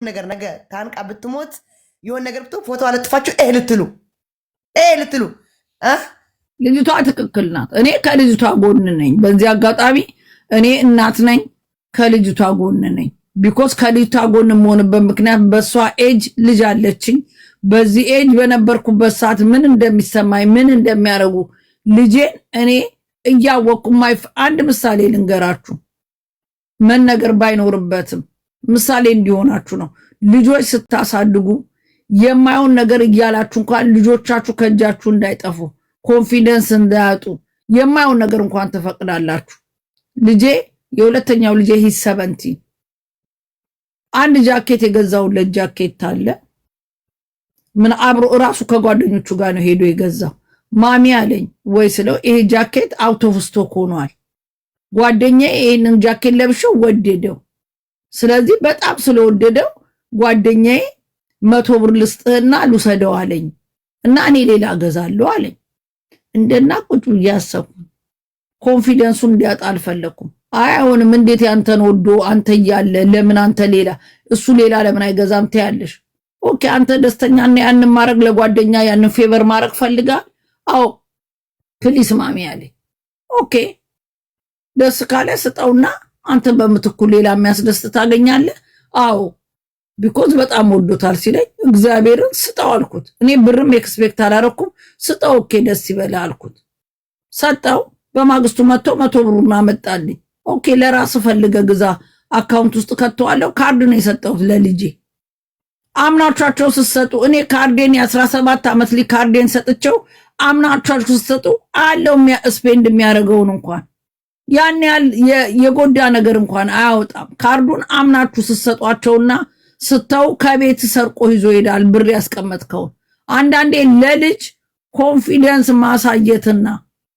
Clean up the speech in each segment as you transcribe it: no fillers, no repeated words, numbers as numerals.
ነገር ነገ ታንቃ ብትሞት የሆነ ነገር ብትሆን ፎቶ አለጥፋችሁ ልትሉ ልጅቷ ትክክል ናት። እኔ ከልጅቷ ጎን ነኝ። በዚህ አጋጣሚ እኔ እናት ነኝ፣ ከልጅቷ ጎን ነኝ። ቢኮዝ ከልጅቷ ጎን የምሆንበት ምክንያት በሷ ኤጅ ልጅ አለችኝ። በዚህ ኤጅ በነበርኩበት ሰዓት ምን እንደሚሰማኝ ምን እንደሚያደርጉ ልጄን እኔ እያወቅኩ አንድ ምሳሌ ልንገራችሁ፣ መነገር ባይኖርበትም ምሳሌ እንዲሆናችሁ ነው። ልጆች ስታሳድጉ የማይሆን ነገር እያላችሁ እንኳን ልጆቻችሁ ከእጃችሁ እንዳይጠፉ ኮንፊደንስ እንዳያጡ የማይሆን ነገር እንኳን ትፈቅዳላችሁ። ልጄ የሁለተኛው ልጄ ሂስ 17 አንድ ጃኬት የገዛውለት ጃኬት አለ። ምን አብሮ እራሱ ከጓደኞቹ ጋር ነው ሄዶ የገዛው። ማሚ አለኝ ወይ ስለው ይሄ ጃኬት አውት ኦፍ ስቶክ ሆኗል። ጓደኛዬ ይሄንን ጃኬት ለብሼው ወደደው። ስለዚህ በጣም ስለወደደው ጓደኛዬ 100 ብር ልስጥህና ልውሰደው አለኝ እና እኔ ሌላ እገዛለሁ አለኝ። እንደና ቁጭ ያሰብኩ ኮንፊደንሱን እንዲያጣ አልፈለኩም። አይሆንም፣ እንዴት ያንተን ወዶ አንተ ያለ ለምን አንተ ሌላ እሱ ሌላ ለምን አይገዛም ትያለሽ? ኦኬ አንተ ደስተኛ ነህ ያንን ማድረግ ለጓደኛ ያንን ፌቨር ማድረግ ፈልጋ? አዎ ፕሊስ ማሚ አለኝ። ኦኬ ደስ ካለ ስጠውና አንተ በምትኩ ሌላ የሚያስደስት ታገኛለህ። አዎ ቢኮዝ በጣም ወዶታል ሲለኝ እግዚአብሔርን ስጠው አልኩት። እኔ ብርም ኤክስፔክት አላረኩም። ስጠው ኦኬ ደስ ይበላ አልኩት። ሰጠው። በማግስቱ 100 ብሩን አመጣልኝ። ኦኬ ለራስ ፈልገ ግዛ አካውንት ውስጥ ከተዋለው ካርድ ነው የሰጠሁት ለልጄ። አምናቻቸው ስትሰጡ እኔ ካርዴን የ17 ዓመት ልጅ ካርዴን ሰጥቼው አምናቻቸው ስትሰጡ አለው ስፔንድ የሚያደርገውን እንኳን ያን ያህል የጎዳ ነገር እንኳን አያወጣም። ካርዱን አምናችሁ ስትሰጧቸውና ስተው ከቤት ሰርቆ ይዞ ይሄዳል ብር ያስቀመጥከው። አንዳንዴ ለልጅ ኮንፊደንስ ማሳየትና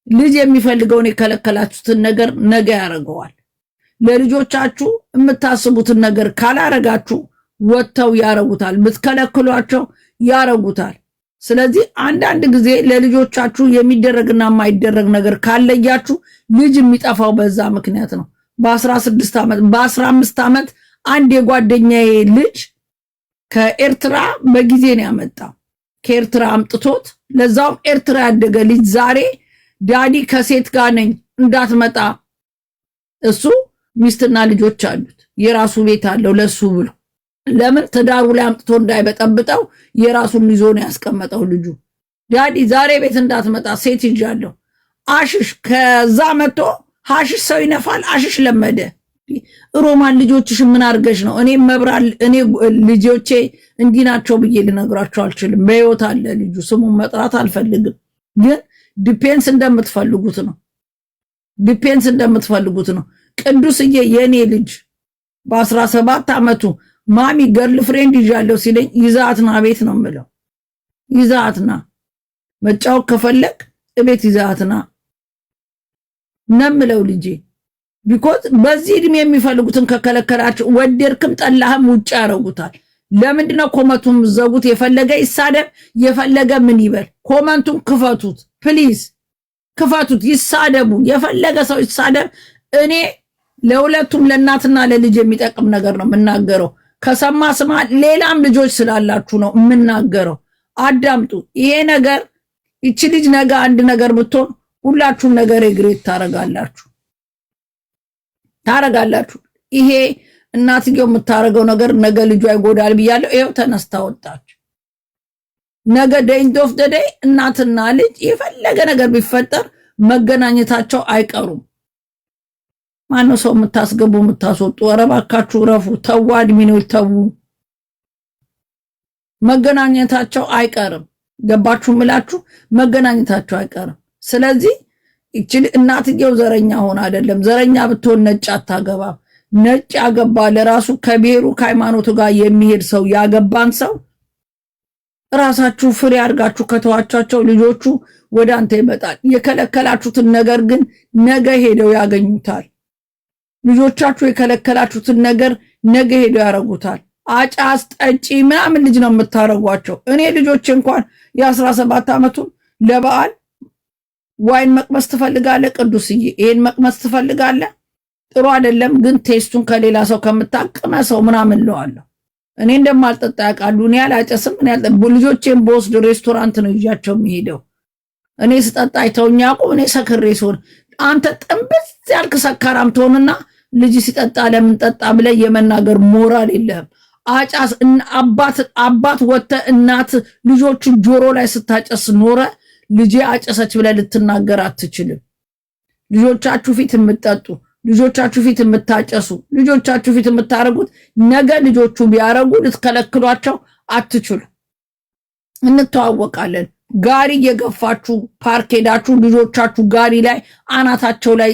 ልጅ የሚፈልገውን የከለከላችሁትን ነገር ነገ ያደርገዋል። ለልጆቻችሁ የምታስቡትን ነገር ካላረጋችሁ ወጥተው ያረጉታል፣ ብትከለክሏቸው ያረጉታል። ስለዚህ አንዳንድ ጊዜ ለልጆቻችሁ የሚደረግና የማይደረግ ነገር ካለያችሁ ልጅ የሚጠፋው በዛ ምክንያት ነው። በ16 ዓመት በ15 ዓመት አንድ የጓደኛዬ ልጅ ከኤርትራ በጊዜ ነው ያመጣው። ከኤርትራ አምጥቶት ለዛውም ኤርትራ ያደገ ልጅ ዛሬ ዳዲ ከሴት ጋር ነኝ እንዳትመጣ፣ እሱ ሚስትና ልጆች አሉት፣ የራሱ ቤት አለው ለሱ ብሎ ለምን ትዳሩ ላይ አምጥቶ እንዳይበጠብጠው የራሱን ይዞ ነው ያስቀመጠው ልጁ። ዳዲ ዛሬ ቤት እንዳትመጣ ሴት ይዣለሁ። አሽሽ ከዛ መጥቶ ሐሽሽ ሰው ይነፋል። አሽሽ ለመደ። ሮማን ልጆችሽ ምን አድርገሽ ነው? እኔ ልጆቼ እንዲህ ናቸው ብዬ ልነግራቸው አልችልም። በህይወት አለ ልጁ፣ ስሙን መጥራት አልፈልግም። ግን ዲፔንስ እንደምትፈልጉት ነው። ቅዱስዬ የኔ ልጅ በ17 ዓመቱ ማሚ ገርል ፍሬንድ ይዣለሁ ሲለኝ ይዛትና ቤት ነው የምለው። ይዛትና መጫወት ከፈለክ ቤት ይዛትና ነምለው ልጄ። ቢኮዝ በዚህ እድሜ የሚፈልጉትን ከከለከላቸው ወደድክም ጠላህም ውጭ ያረጉታል። ለምንድነው ኮመንቱን ዘጉት? የፈለገ ይሳደብ የፈለገ ምን ይበል፣ ኮመንቱን ክፈቱት ፕሊዝ፣ ክፈቱት፣ ይሳደቡ፣ የፈለገ ሰው ይሳደብ። እኔ ለሁለቱም ለእናትና ለልጅ የሚጠቅም ነገር ነው የምናገረው። ከሰማ ስማ፣ ሌላም ልጆች ስላላችሁ ነው የምናገረው። አዳምጡ። ይሄ ነገር ይቺ ልጅ ነገ አንድ ነገር ብትሆን ሁላችሁም ነገር ኤግሬት ታረጋላችሁ። ይሄ እናትየው የምታረገው ነገር ነገ ልጇ ይጎዳል ብያለሁ። ይሄው ተነስታ ወጣች። ነገ ደይንድ ኦፍ ዘ ዴይ እናትና ልጅ የፈለገ ነገር ቢፈጠር መገናኘታቸው አይቀሩም። ማነው ሰው የምታስገቡ የምታስወጡ? ኧረ እባካችሁ ረፉ፣ ተው፣ አድሚኖች ተው። መገናኘታቸው አይቀርም። ገባችሁ ምላችሁ? መገናኘታቸው አይቀርም። ስለዚህ እቺ እናትየው ዘረኛ ሆነ አይደለም። ዘረኛ ብትሆን ነጭ አታገባም። ነጭ ያገባ ለራሱ ከብሔሩ ከሃይማኖቱ ጋር የሚሄድ ሰው ያገባን ሰው ራሳችሁ ፍሬ አድርጋችሁ ከተዋቻቸው ልጆቹ ወደ አንተ ይመጣል። የከለከላችሁትን ነገር ግን ነገ ሄደው ያገኙታል። ልጆቻችሁ የከለከላችሁትን ነገር ነገ ሄደው ያረጉታል። አጫስ ጠጪ ምናምን ልጅ ነው የምታረጓቸው። እኔ ልጆች እንኳን የ17 ዓመቱን ለበዓል ዋይን መቅመስ ትፈልጋለህ ቅዱስዬ? ይሄን መቅመስ ትፈልጋለህ? ጥሩ አይደለም ግን ቴስቱን ከሌላ ሰው ከምታቀመ ሰው ምናምን ለዋለሁ እኔ እንደማልጠጣ ያውቃሉ። እኔ አላጨስም። ልጆቼን በወስድ ሬስቶራንት ነው ይዣቸው የሚሄደው። እኔ ስጠጣ አይተውኝ ያውቁ። እኔ ሰክሬ ስሆን አንተ ጥንብዝ ያልክ ሰካራም ትሆንና ልጅ ሲጠጣ ለምን ጠጣ ብለህ የመናገር ሞራል የለህም። አጫስ አባት ወጥተ እናት ልጆችን ጆሮ ላይ ስታጨስ ኖረ ልጄ አጨሰች ብለህ ልትናገር አትችልም። ልጆቻችሁ ፊት የምትጠጡ፣ ልጆቻችሁ ፊት የምታጨሱ፣ ልጆቻችሁ ፊት የምታረጉት ነገ ልጆቹ ቢያረጉ ልትከለክሏቸው አትችሉ። እንተዋወቃለን። ጋሪ እየገፋችሁ ፓርክ ሄዳችሁ ልጆቻችሁ ጋሪ ላይ አናታቸው ላይ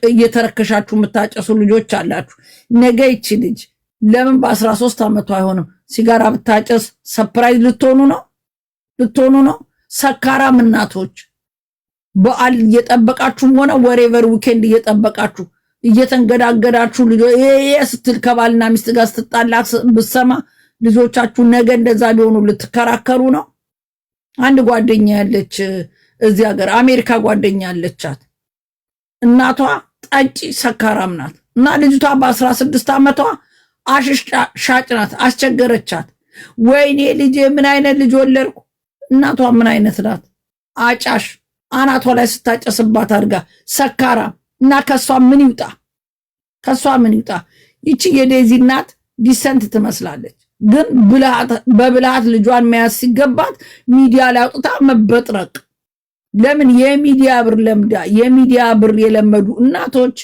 እየተረከሻችሁ የምታጨሱ ልጆች አላችሁ። ነገ ይቺ ልጅ ለምን በ13 ዓመቱ አይሆንም ሲጋራ ብታጨስ ሰፕራይዝ ልትሆኑ ነው? ሰካራም እናቶች በዓል እየጠበቃችሁም ሆነ ወሬቨር ዊኬንድ እየጠበቃችሁ እየተንገዳገዳችሁ ስትል ከባልና ሚስት ጋር ስትጣላ ብሰማ ልጆቻችሁ ነገ እንደዛ ሊሆኑ ልትከራከሩ ነው? አንድ ጓደኛ ያለች እዚህ ሀገር አሜሪካ ጓደኛ ያለቻት እናቷ ጠጪ ሰካራም ናት እና ልጅቷ በ16 ዓመቷ አሽሽ ሻጭ ናት። አስቸገረቻት። ወይኔ ልጄ ምን አይነት ልጅ ወለድኩ። እናቷ ምን አይነት ናት? አጫሽ አናቷ ላይ ስታጨስባት አድርጋ ሰካራም እና ከሷ ምን ይውጣ? ይቺ የዴዚ እናት ዲሰንት ትመስላለች፣ ግን በብልሃት ልጇን መያዝ ሲገባት ሚዲያ ላይ አውጥታ መበጥረቅ። ለምን? የሚዲያ ብር ለምዳ። የሚዲያ ብር የለመዱ እናቶች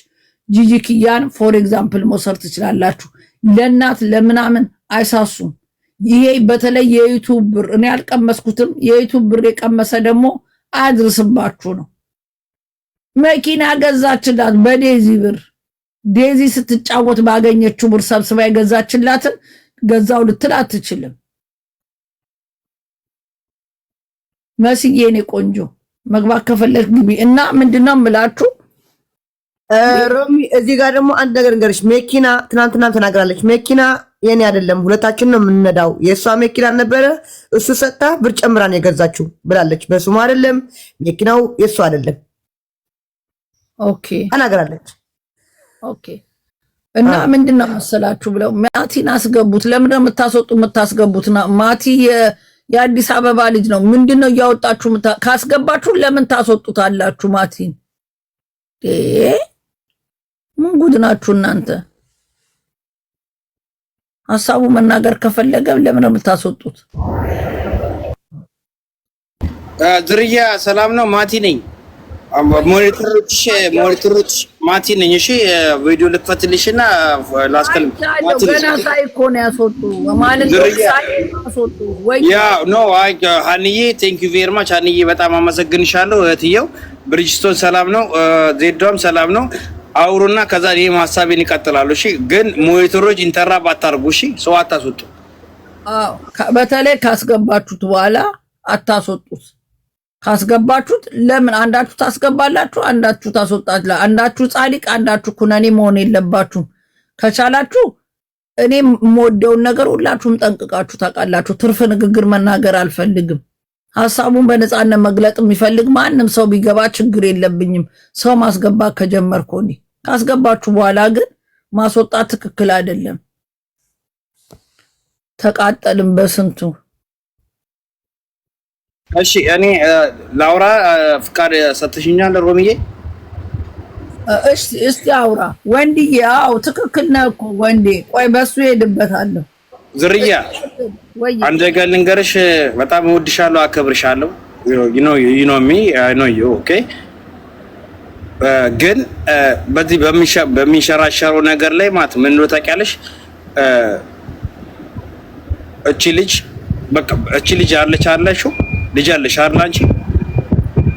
ጂጂ ኪያን ፎር ኤግዛምፕል መውሰድ ትችላላችሁ። ለእናት ለምናምን አይሳሱም። ይሄ በተለይ የዩቱብ ብር እኔ አልቀመስኩትም። የዩቱብ ብር የቀመሰ ደግሞ አያድርስባችሁ ነው። መኪና ገዛችላት በዴዚ ብር። ዴዚ ስትጫወት ባገኘችው ብር ሰብስባ የገዛችላትን ገዛው ልትል አትችልም። መስዬ እኔ ቆንጆ መግባት ከፈለግ ግቢ እና ምንድነው የምላችሁ ሮሚ እዚህ ጋር ደግሞ አንድ ነገር እንገርሽ። መኪና ትናንትና ተናግራለች። መኪና የኔ አይደለም ሁለታችን ነው የምንነዳው። የእሷ መኪና ነበረ እሱ ሰጣ ብር ጨምራ ነው የገዛችው ብላለች። በስሙ አይደለም መኪናው የእሱ አይደለም። ኦኬ ተናግራለች። ኦኬ እና ምንድነው መሰላችሁ ብለው ማቲን አስገቡት። ለምን ነው የምታስገቡት? ማቲ የአዲስ አበባ ልጅ ነው። ምንድነው እያወጣችሁ ካስገባችሁ ለምን ታስወጡታላችሁ ማቲን? ምን ጉድ ናችሁ እናንተ? ሐሳቡ መናገር ከፈለገ ለምን ነው የምታስወጡት? ዝርያ ሰላም ነው። ማቲ ነኝ። ሞኒተሮች ማቲ ነኝ። እሺ ቪዲዮ ልክፈትልሽና ላስከልም። ገና ሳይኮ ነው ያስወጡ ማለት ነው። ያስወጡ ወይ ያ ኖ አይ ሀኒዬ ቴንክ ዩ ቬሪ ማች ሀኒዬ፣ በጣም አመሰግንሻለሁ እህትየው። ብሪጅስቶን ሰላም ነው። ዜዶም ሰላም ነው። አውሩና ከዛ ይሄም ሐሳቤን ይቀጥላሉ። እሺ ግን ሞኒተሮች ኢንተራፕት አታርጉ። እሺ ሰው አታስወጡ። አዎ በተለይ ካስገባችሁት በኋላ አታስወጡት። ካስገባችሁት ለምን አንዳችሁ ታስገባላችሁ፣ አንዳችሁ ታስወጣላችሁ። አንዳችሁ ጻድቅ፣ አንዳችሁ ኩነኔ መሆን የለባችሁም። ከቻላችሁ እኔ የምወደውን ነገር ሁላችሁም ጠንቅቃችሁ ታውቃላችሁ። ትርፍ ንግግር መናገር አልፈልግም። ሐሳቡን በነፃነት መግለጥ የሚፈልግ ማንም ሰው ቢገባ ችግር የለብኝም። ሰው ማስገባት ከጀመርኩ እኔ ካስገባችሁ በኋላ ግን ማስወጣት ትክክል አይደለም። ተቃጠልም በስንቱ። እሺ እኔ ላውራ ፍቃድ ሰጥሽኛል ሮሚዬ? እሺ እስቲ አውራ ወንድዬ። አዎ ትክክል ነህ እኮ ወንዴ። ቆይ በሱ ሄድበታለሁ። ዝርያ አንድ ነገር ልንገርሽ፣ በጣም እወድሻለሁ፣ አከብርሻለሁ። you know me I know you okay። ግን በዚህ በሚንሸራሸረው ነገር ላይ ማለት ምን ነው ታውቂያለሽ? እቺ ልጅ አለችው ልጅ አለሽ አይደል? አንቺ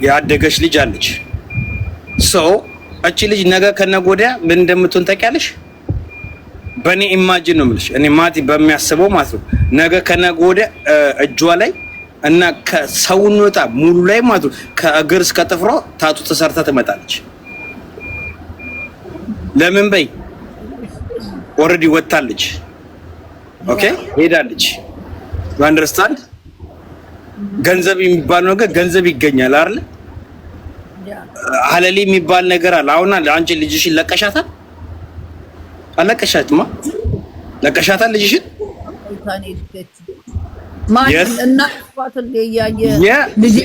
ያደገች ልጅ አለች። እቺ ልጅ ነገ ከነገ ወዲያ ምን እንደምትሆን ታውቂያለሽ? በእኔ ኢማጂን ነው የምልሽ። እኔ ማቲ በሚያስበው ማለት ነው ነገ ከነገ ወዲያ እጇ ላይ እና ከሰውነቷ ሙሉ ላይ ማለት ነው ከእግር እስከ ጥፍሯ ታቱ ተሰርታ ትመጣለች። ለምን በይ ኦልሬዲ ወጣለች። ኦኬ ሄዳለች። you understand? ገንዘብ የሚባል ነገር ገንዘብ ይገኛል አይደል? ሀለሊ የሚባል ነገር አለ። አሁን አንቺ ልጅሽን ለቀሻታል? አለቀሻትማ? ለቀሻታል ልጅሽን? አይታኔ ልጅ ማን እና ፏት ለያየ ልጅ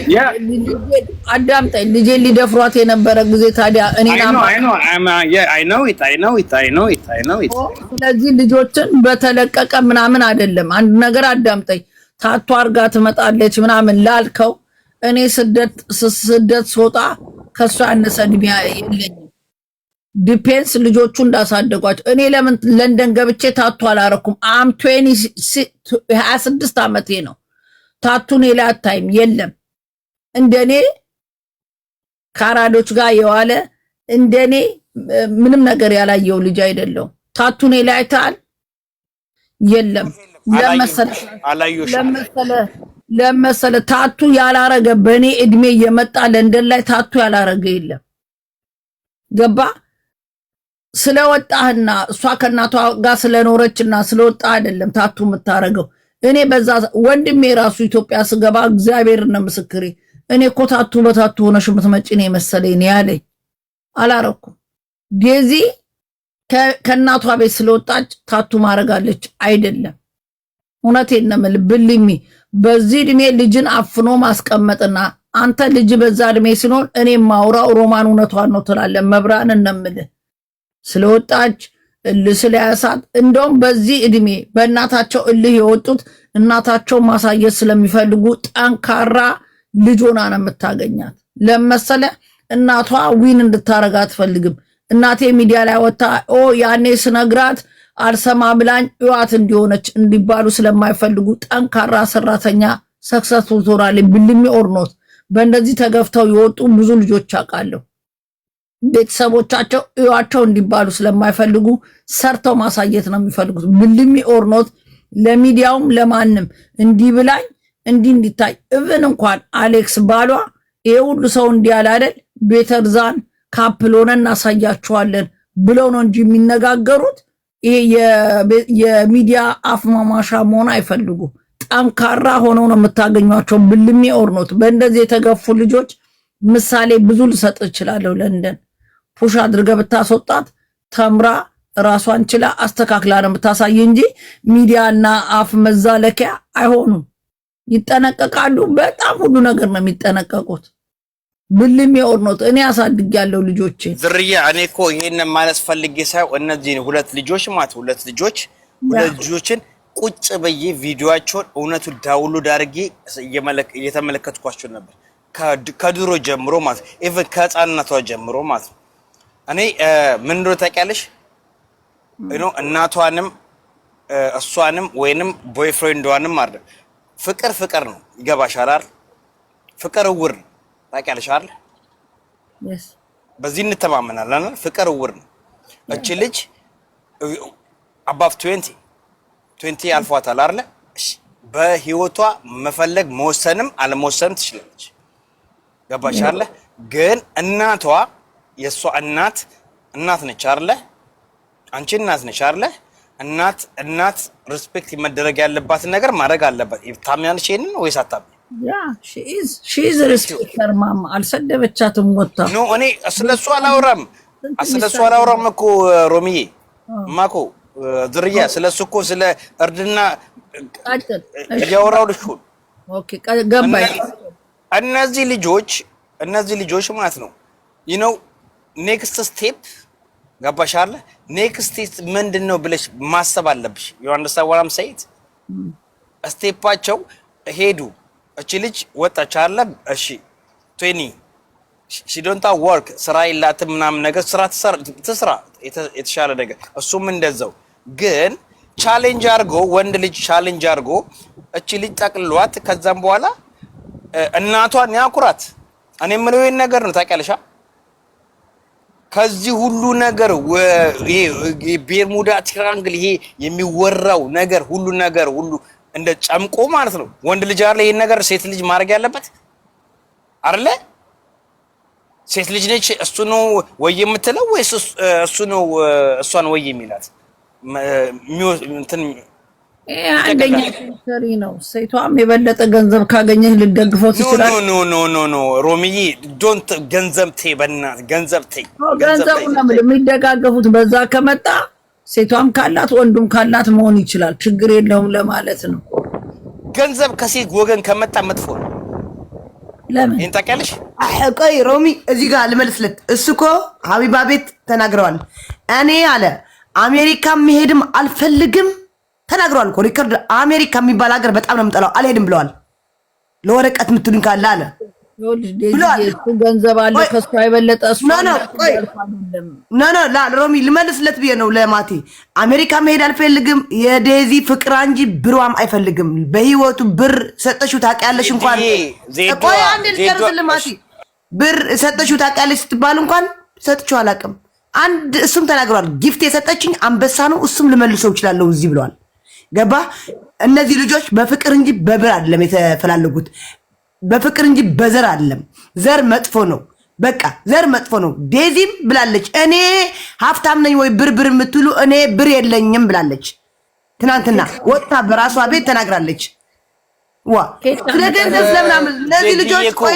አዳምጠኝ ልጅ ሊደፍሯት የነበረ ጊዜ ታዲያ እኔና I know it ስለዚህ ልጆችን በተለቀቀ ምናምን አይደለም አንድ ነገር አዳምጠኝ ታቷ አርጋ ትመጣለች ምናምን ላልከው እኔ ስደት ሶጣ ከሷ ያነሰ እድሜ የለኝም ዲፔንስ ልጆቹ እንዳሳደጓቸው እኔ ለምን ለንደን ገብቼ ታቱ አላረኩም አም 26 ዓመቴ ነው ታቱን የላታይም የለም እንደኔ ካራዶች ጋር የዋለ እንደኔ ምንም ነገር ያላየው ልጅ አይደለም ታቱን የላይታል የለም ለመሰለ ታቱ ያላረገ በኔ እድሜ የመጣ ለንደን ላይ ታቱ ያላረገ የለም ገባ ስለወጣህና እሷ ከናቷ ጋር ስለኖረችና ስለወጣ አይደለም ታቱ የምታረገው እኔ በዛ ወንድሜ ራሱ ኢትዮጵያ ስገባ እግዚአብሔር ነው ምስክሬ እኔ እኮ ታቱ በታቱ ሆነሽ የምትመጪ ነው መሰለኝ ያለኝ አላረኩም ዴዚ ከናቷ ቤት ስለወጣች ታቱ ማረጋለች አይደለም እውነቴን ነው ልብልሚ በዚህ እድሜ ልጅን አፍኖ ማስቀመጥና አንተ ልጅ በዛ እድሜ ሲኖር እኔ ማውራው ሮማን እውነቷን ነው ትላለህ መብራን እንምል ስለወጣች ስለያሳት እንደውም በዚህ እድሜ በእናታቸው እልህ የወጡት እናታቸው ማሳየት ስለሚፈልጉ ጠንካራ ልጅ ሆና ነው የምታገኛት ለመሰለ እናቷ ዊን እንድታረጋ አትፈልግም እናቴ ሚዲያ ላይ ወጣ ያኔ ስነግራት አልሰማ ብላኝ ይዋት እንዲሆነች እንዲባሉ ስለማይፈልጉ ጠንካራ ሰራተኛ ሰክሰስፉል ሆናለች ብልሚ ኦርኖት በእንደዚህ ተገፍተው የወጡ ብዙ ልጆች አውቃለሁ ቤተሰቦቻቸው እዩዋቸው እንዲባሉ ስለማይፈልጉ ሰርተው ማሳየት ነው የሚፈልጉት ብልሚ ኦርኖት ለሚዲያውም ለማንም እንዲብላኝ እንዲታይ ኢቭን እንኳን አሌክስ ባሏ ይሄ ሁሉ ሰው እንዲያል አይደል ቤተርዛን ካፕሎን እናሳያቸዋለን ብለው ነው እንጂ የሚነጋገሩት ይሄ የሚዲያ አፍማማሻ መሆን አይፈልጉ ጠንካራ ሆነው ነው የምታገኟቸው ብልሚ ኦርኖት በእንደዚህ የተገፉ ልጆች ምሳሌ ብዙ ልሰጥ እችላለሁ ለንደን ፑሽ አድርገ ብታስወጣት ተምራ ራሷን ችላ አስተካክላ ነው የምታሳይ እንጂ ሚዲያና አፍ መዛለኪያ አይሆኑም ይጠነቀቃሉ በጣም ሁሉ ነገር ነው የሚጠነቀቁት ብልም የኦርኖት እኔ አሳድግ ያለው ልጆቼ ዝርያ እኔ እኮ ይሄን ማለት ፈልጌ ሳይው እነዚህ ሁለት ልጆችን ቁጭ በየ ቪዲዮአቸውን እውነቱ ዳውንሎድ አድርጌ እየተመለከትኳቸው ነበር ከድሮ ጀምሮ ማለት ኢቭን ከህፃንነቷ ጀምሮ ማለት እኔ ምን እንደሆነ ታውቂያለሽ እናቷንም እሷንም ወይንም ቦይፍሬንዷንም አይደል ፍቅር ነው ይገባሻል አይደል ፍቅር እውር ታውቂያለሽ አይደል yes በዚህ እንተማመናለን ፍቅር እውር ነው እቺ ልጅ above 20 አልፏታል አይደል በህይወቷ መፈለግ መወሰንም አለመወሰንም ትችላለች ገባሻል ግን እናቷ የሷ እናት ነች አይደል አንቺ እናት ነች አይደል እናት ሪስፔክት መደረግ ያለባት ነገር ማድረግ አለባት ታምያለሽ ይሄንን ወይስ አታም yeah she is a respecter mama አልሰደበቻትም ወጣ ኖ እኔ ስለሷ አላወራም እኮ ሮሚዬ ማኮ ዝርያ ስለሱ እኮ ስለ እርድና ያወራው ልጅ ኦኬ ገባኝ እነዚህ ልጆች ማለት ነው ኔክስት ስቴፕ ገባሻል ኔክስት ምንድነው ብለሽ ማሰብ አለብሽ you understand what I'm saying ስቴፓቸው ሄዱ እቺ ልጅ ወጣች አለ እሺ 20 she don't work ስራ ይላትም ምናምን ነገር ስራ ትስራ የተሻለ ነገር እሱም እንደዛው ግን ቻሌንጅ አርጎ ወንድ ልጅ ቻሌንጅ አርጎ እቺ ልጅ ጠቅልሏት ከዛም በኋላ እናቷን ያኩራት እኔ የምለው ይሄን ነገር ነው ታውቂያለሽ ከዚህ ሁሉ ነገር ይሄ ቤርሙዳ ትራንግል ይሄ የሚወራው ነገር ሁሉ እንደ ጨምቆ ማለት ነው ወንድ ልጅ አይደል ይሄን ነገር ሴት ልጅ ማድረግ ያለበት አይደለ ሴት ልጅ ነች እሱ ነው ወይ የምትለው ወይስ እሱ ነው እሷን ወይ የሚላት እንትን አንደኛ ሰሪ ነው ሴቷም የበለጠ ገንዘብ ካገኘህ ልደግፈው ትችላለህ ኖ ሮሚዬ ዶንት ገንዘብ ተይ በእናትህ ገንዘብ ነው የሚደጋገፉት በዛ ከመጣ ሴቷም ካላት ወንዱም ካላት መሆን ይችላል። ችግር የለውም ለማለት ነው። ገንዘብ ከሴት ወገን ከመጣ መጥፎ ነው። ለምን ይሄን ታውቂያለሽ? ቆይ ሮሚ እዚህ ጋር ልመልስለት። እሱ እኮ ሀቢባ ቤት ተናግረዋል። እኔ አለ አሜሪካ መሄድም አልፈልግም ተናግረዋል እኮ ሪከርድ። አሜሪካ የሚባል ሀገር በጣም ነው የምጠላው አልሄድም ብለዋል። ለወረቀት የምትሉኝ ካለ አለ ገንዘብ አለ ከሱ የበለጠ እሱ ሮሚ ልመልስለት ብዬ ነው ለማቲ። አሜሪካ መሄድ አልፈልግም የዴዚ ፍቅራ እንጂ ብሯም አይፈልግም። በህይወቱ ብር ሰጠሽው ታውቂያለሽ እንኳን ቆይ አንዴ ልጨርስልህ ማቲ። ብር ሰጠሽው ታውቂያለሽ ስትባል እንኳን ሰጥቼው አላውቅም። አንድ እሱም ተናግሯል። ጊፍት የሰጠችኝ አንበሳ ነው እሱም ልመልሰው እችላለሁ እዚህ ብለዋል። ገባ? እነዚህ ልጆች በፍቅር እንጂ በብር አይደለም የተፈላለጉት። በፍቅር እንጂ በዘር አይደለም። ዘር መጥፎ ነው። በቃ ዘር መጥፎ ነው። ዴዚም ብላለች እኔ ሀብታም ነኝ ወይ ብር የምትሉ እኔ ብር የለኝም ብላለች። ትናንትና ወጥታ በራሷ ቤት ተናግራለች። ዋ ስለገንዘብ ስለምናምን እነዚህ ልጆች ቆይ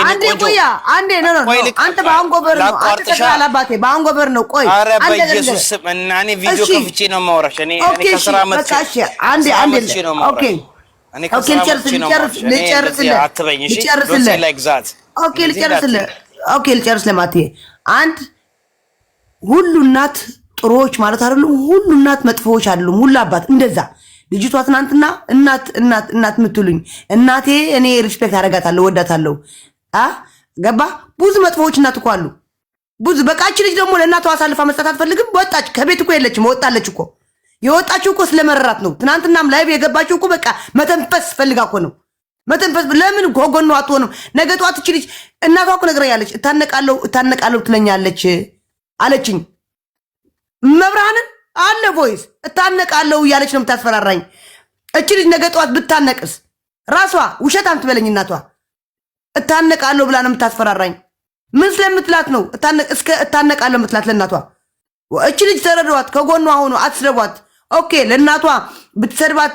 አንዴ ቆያ አንዴ ነው አንተ በአንጎበር ነው አንተ ተካላ አባቴ በአንጎበር ነው። ቆይ አንዴ በኢየሱስ ስም እና እኔ ቪዲዮ ከፍቼ ነው የማወራሽ። እኔ ከስራ መጥቼ አንዴ ኦኬ ልጨርስልህ ማቴ። አንድ ሁሉ እናት ጥሩዎች ማለት አይደሉም፣ ሁሉ እናት መጥፎዎች አይደሉም፣ ሁሉ አባት እንደዛ። ልጅቷ ትናንትና እናት የምትሉኝ እናቴ እኔ ሪስፔክት አደርጋታለሁ ወዳታለሁ። ገባ? ብዙ መጥፎዎች እናት እኮ አሉ ብዙ። በቃች ልጅ ደግሞ ለእናቷ አሳልፋ መስጠት አትፈልግም። ወጣች ከቤት እኮ የለችም፣ ወጣለች እኮ። የወጣችው እኮ ስለመረራት ነው። ትናንትናም ላይቭ የገባችው እኮ በቃ መተንፈስ ፈልጋ እኮ ነው። መተንፈስ ለምን ጎጎኗ አትሆንም? ነገ ጠዋት እቺ ልጅ እናቷ እኮ ነግረኛለች። እታነቃለሁ ትለኛለች አለችኝ። መብራንን አለ ቮይስ እታነቃለሁ እያለች ነው የምታስፈራራኝ። እቺ ልጅ ነገ ጠዋት ብታነቅስ ራሷ ውሸታም ትበለኝ። እናቷ እታነቃለሁ ብላ ነው የምታስፈራራኝ። ምን ስለምትላት ነው እታነቃለሁ የምትላት ለእናቷ? እቺ ልጅ ተረዷት፣ ከጎኗ ሆኖ አትስደቧት። ኦኬ ለእናቷ ብትሰድባት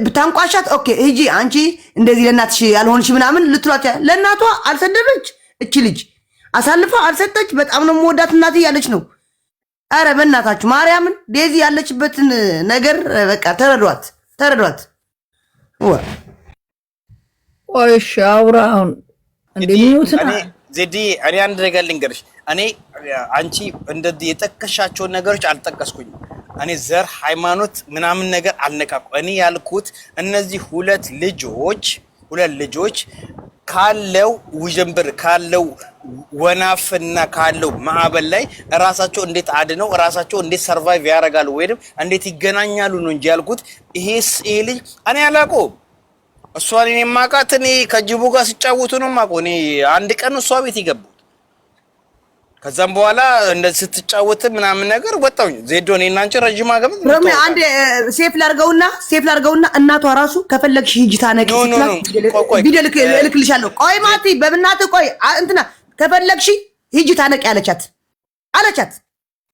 ብታንቋሻት ኦኬ ሂጂ አንቺ እንደዚህ ለእናትሽ ያልሆንሽ ምናምን ልትሏት። ለእናቷ አልሰደበች እቺ ልጅ አሳልፋ አልሰጠች። በጣም ነው የምወዳት እናት እያለች ነው። አረ በእናታችሁ ማርያምን ዴዚ ያለችበትን ነገር በቃ ተረዷት። ወይሽ አውራውን እንደሚውትና ዜዲ እኔ አንድ ነገር ልንገርሽ። እኔ አንቺ እንደዚህ የጠቀሻቸውን ነገሮች አልጠቀስኩኝም። እኔ ዘር ሃይማኖት ምናምን ነገር አልነካኩ። እኔ ያልኩት እነዚህ ሁለት ልጆች ካለው ውዥንብር ካለው ወናፍና ካለው ማዕበል ላይ ራሳቸው እንዴት አድነው ራሳቸው እንዴት ሰርቫይቭ ያደርጋሉ ወይንም እንዴት ይገናኛሉ ነው እንጂ ያልኩት። ይሄ ልጅ እኔ አላውቀውም። እሷን እኔ የማውቃት እኔ ከጅቡ ጋር ሲጫወቱ ነው የማውቀው። እኔ አንድ ቀን እሷ ቤት ይገባል። ከዛም በኋላ እንደዚህ ስትጫወት ምናምን ነገር ወጣሁኝ። ዜዶ እኔና አንቺ ረጅም አገብ ሮሚ አንዴ ሴፍ ላርገውና እናቷ ራሱ ከፈለግሽ ሂጂ ታነቂ ቪዲዮ ልክልሻለሁ። ቆይ ማቲ በእናትህ ቆይ እንትና ከፈለግሽ ሂጂ ታነቂ አለቻት።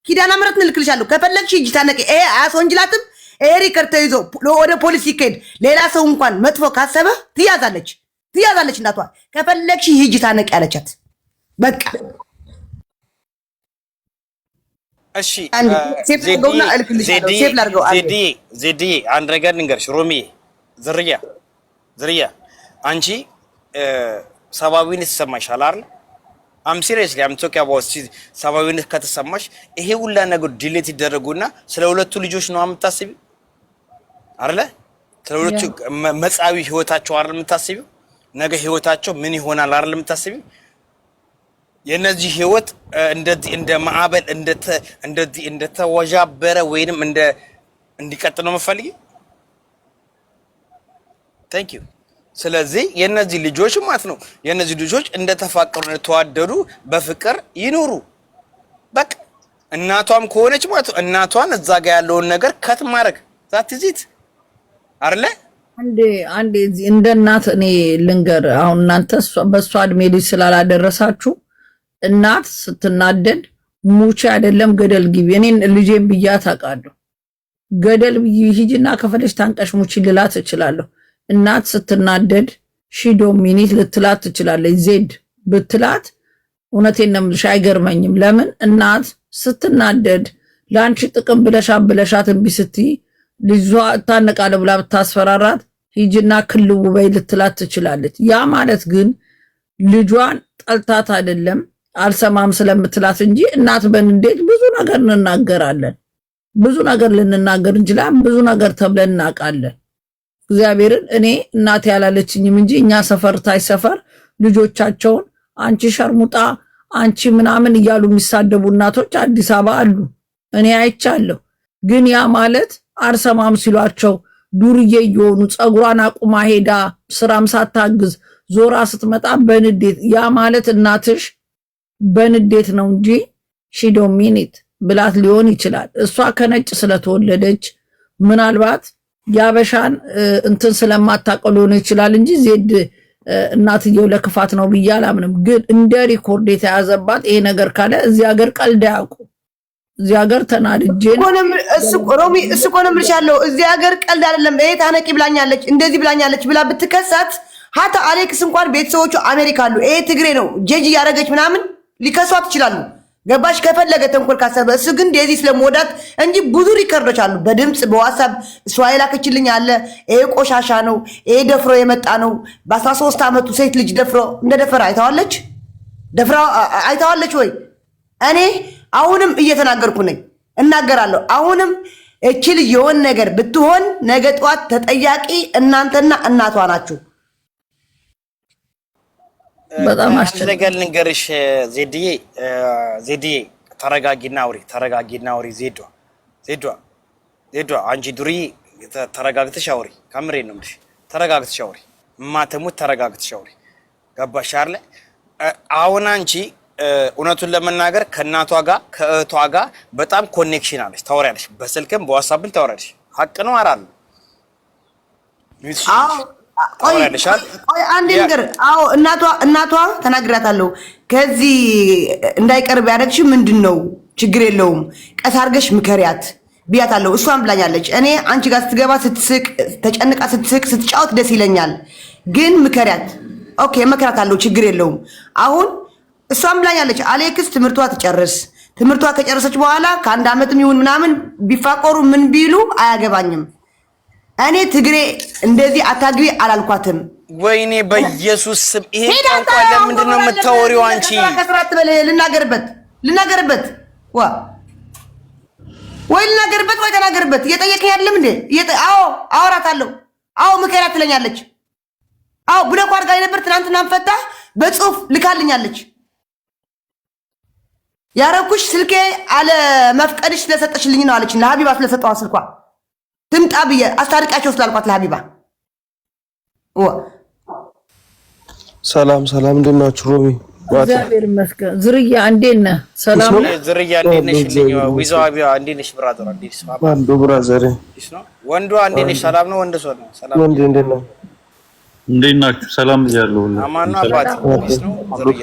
ኪዳነ ምሕረት ልክልሻለሁ። ከፈለግሽ ሂጂ ታነቂ። ይሄ አያስወንጅላትም። ይሄ ሪከርድ ተይዞ ወደ ፖሊስ ይከድ ሌላ ሰው እንኳን መጥፎ ካሰበ ትያዛለች እናቷ። ከፈለግሽ ሂጂ ታነቂ አለቻት። በቃ እሺ ዜዲ አንድ ነገር ልንገርሽ። ሮሚ ዝርያ አንቺ ሰብአዊነት ይሰማሻል አይደል? አም ሲሪየስሊ አም ቶኪንግ አባውት ሰብአዊነት ከተሰማሽ ይሄ ሁላ ነገር ዲሌት ይደረጉና ስለ ሁለቱ ልጆች ነው የምታስቢው አይደለ? ስለ ሁለቱ መጻዊ ህይወታቸው አይደል የምታስቢው? ነገ ህይወታቸው ምን ይሆናል አይደል የምታስቢው? የነዚህ ህይወት እንደዚህ እንደ ማዕበል እንደዚህ እንደተወጃበረ ወይንም እንዲቀጥል ነው የምፈልጊው። ታንክ ዩ። ስለዚህ የነዚህ ልጆች ማለት ነው የነዚህ ልጆች እንደተፋቀሩ እንደተዋደዱ በፍቅር ይኖሩ። በቃ እናቷም ከሆነች ማለት ነው እናቷን እዛ ጋር ያለውን ነገር ከት ማድረግ ዛት ይዚት አይደለ? አንዴ እንደ እናት እኔ ልንገር። አሁን እናንተ በሷ እድሜ ልጅ ስላላደረሳችሁ እናት ስትናደድ ሙቼ አይደለም ገደል ግቢ። እኔን ልጄን ብያት አውቃለሁ። ገደል ሂጂና ከፈለሽ ታንቀሽ ሙቺ ልላት እችላለሁ። እናት ስትናደድ ሺዶ ሚኒት ልትላት ትችላለች። ዜድ ብትላት እውነቴን ነው የምልሽ አይገርመኝም። ለምን እናት ስትናደድ ለአንቺ ጥቅም ብለሻት እምቢ ስትይ ልጇ እታነቃለሁ ብላ ብታስፈራራት ሂጂና ክልው በይ ልትላት ትችላለች። ያ ማለት ግን ልጇን ጠልታት አይደለም አልሰማም ስለምትላት እንጂ እናት በንዴት ብዙ ነገር እንናገራለን። ብዙ ነገር ልንናገር እንችላለን። ብዙ ነገር ተብለን እናውቃለን። እግዚአብሔርን እኔ እናት ያላለችኝም እንጂ እኛ ሰፈር ታይ ሰፈር ልጆቻቸውን አንቺ ሸርሙጣ አንቺ ምናምን እያሉ የሚሳደቡ እናቶች አዲስ አበባ አሉ። እኔ አይቻለሁ። ግን ያ ማለት አልሰማም ሲሏቸው ዱርዬ እየሆኑ ፀጉሯን አቁማ ሄዳ ስራም ሳታግዝ ዞራ ስትመጣ በንዴት ያ ማለት እናትሽ በንዴት ነው እንጂ ሺ ዶንት ሚን ኢት ብላት ሊሆን ይችላል። እሷ ከነጭ ስለተወለደች ምናልባት ያበሻን እንትን ስለማታውቀው ሊሆን ይችላል እንጂ ዜድ እናትየው ለክፋት ነው ብዬ አላምንም። ግን እንደ ሪኮርድ የተያዘባት ይሄ ነገር ካለ እዚህ ሀገር ቀልድ ያውቁ እዚህ ሀገር ተናድጄ ሮሚ እሱ እኮ ነው የምልሻለሁ። እዚህ ሀገር ቀልድ አይደለም። ይሄ ታነቂ ብላኛለች እንደዚህ ብላኛለች ብላ ብትከሳት ሀታ አሌክስ እንኳን ቤተሰቦቹ አሜሪካ አሉ። ይሄ ትግሬ ነው ጀጅ እያደረገች ምናምን ሊከሷት ይችላሉ። ገባሽ? ከፈለገ ተንኮል ካሰበ እሱ ግን ዴዚ ስለመወዳት እንጂ ብዙ ሪከርዶች አሉ በድምጽ በዋትስአፕ እስራኤል አከችልኝ አለ። ይሄ ቆሻሻ ነው፣ ይሄ ደፍሮ የመጣ ነው። በ13 ዓመቱ ሴት ልጅ ደፍሮ እንደደፈረ አይታዋለች። ደፍራ አይታዋለች ወይ? እኔ አሁንም እየተናገርኩ ነኝ፣ እናገራለሁ። አሁንም እቺ ልጅ የሆነ ነገር ብትሆን ነገ ጠዋት ተጠያቂ እናንተና እናቷ ናችሁ። በጣም አስቸጋሪ ልንገርሽ ዜድዬ ተረጋጊና አውሪ ዜዷ አንቺ ዱሪ ተረጋግተሽ አውሪ። ከምሬ ነው የምልሽ ተረጋግተሽ አውሪ። ማተሙት ተረጋግተሽ አውሪ። ገባሽ አይደል? አሁን አንቺ እውነቱን ለመናገር ከእናቷ ጋር ከእህቷ ጋር በጣም ኮኔክሽን አለሽ፣ ታወሪያለሽ። በስልክም በዋትስአፕም ታወሪያለሽ። ሀቅ ነው አራሉ ቆይ አንድ ነገር እናቷ ተናግራታለሁ። ከዚህ እንዳይቀርብ ያደረግሽ ምንድነው? ችግር የለውም ቀስ አድርገሽ ምከሪያት ብያታለሁ። እሷን ብላኛለች። እኔ አንቺ ጋር ስትገባ ስትስቅ ተጨንቃ ስትስቅ ስትጫወት ደስ ይለኛል፣ ግን ምከሪያት። ኦኬ መከራታለሁ፣ ችግር የለውም። አሁን እሷን ብላኛለች። አሌክስ ትምህርቷ ትጨርስ። ትምህርቷ ከጨረሰች በኋላ ከአንድ ዓመትም ይሁን ምናምን ቢፋቆሩ ምን ቢሉ አያገባኝም። እኔ ትግሬ እንደዚህ አታግቢ አላልኳትም። ወይኔ በኢየሱስ ስም ይሄ ቋንቋ ለምንድን ነው የምታወሪው አንቺ? ከስራት በለ ልናገርበት ወይ ተናገርበት። እየጠየቀኝ አይደለም እንዴ? አዎ አወራታለሁ። አዎ ምከራት ትለኛለች። አዎ ብለኳ አድርጋ ነበር። ትናንትና ፈታ በጽሁፍ ልካልኛለች። ያረኩሽ ስልኬ አለ መፍቀድሽ ስለሰጠሽልኝ ነው አለች። ለሀቢባ ስለሰጠዋ ስልኳ ትምጣ ብዬ አስታርቃቸው ስላልኳት ለሀቢባ። ሰላም እንደት ናችሁ? ሮሚ እግዚአብሔር ይመስገን። ዝርያ እንዴት ነህ? ሰላም ነህ? ዝርያ እንዴት ነሽ? ዊዞ ሀቢባ እንዴት ነሽ? ብራዘር እንዴት ነሽ? ወንዱ ብራዘር ወንዱ እንዴት ነሽ? ሰላም ነው? ወንዱ ሰው ነው? ሰላም ወንዱ እንዴት ነው? እንዴት ናችሁ? ሰላም እያለሁ አማን ነው አባት ነው። ዝርያ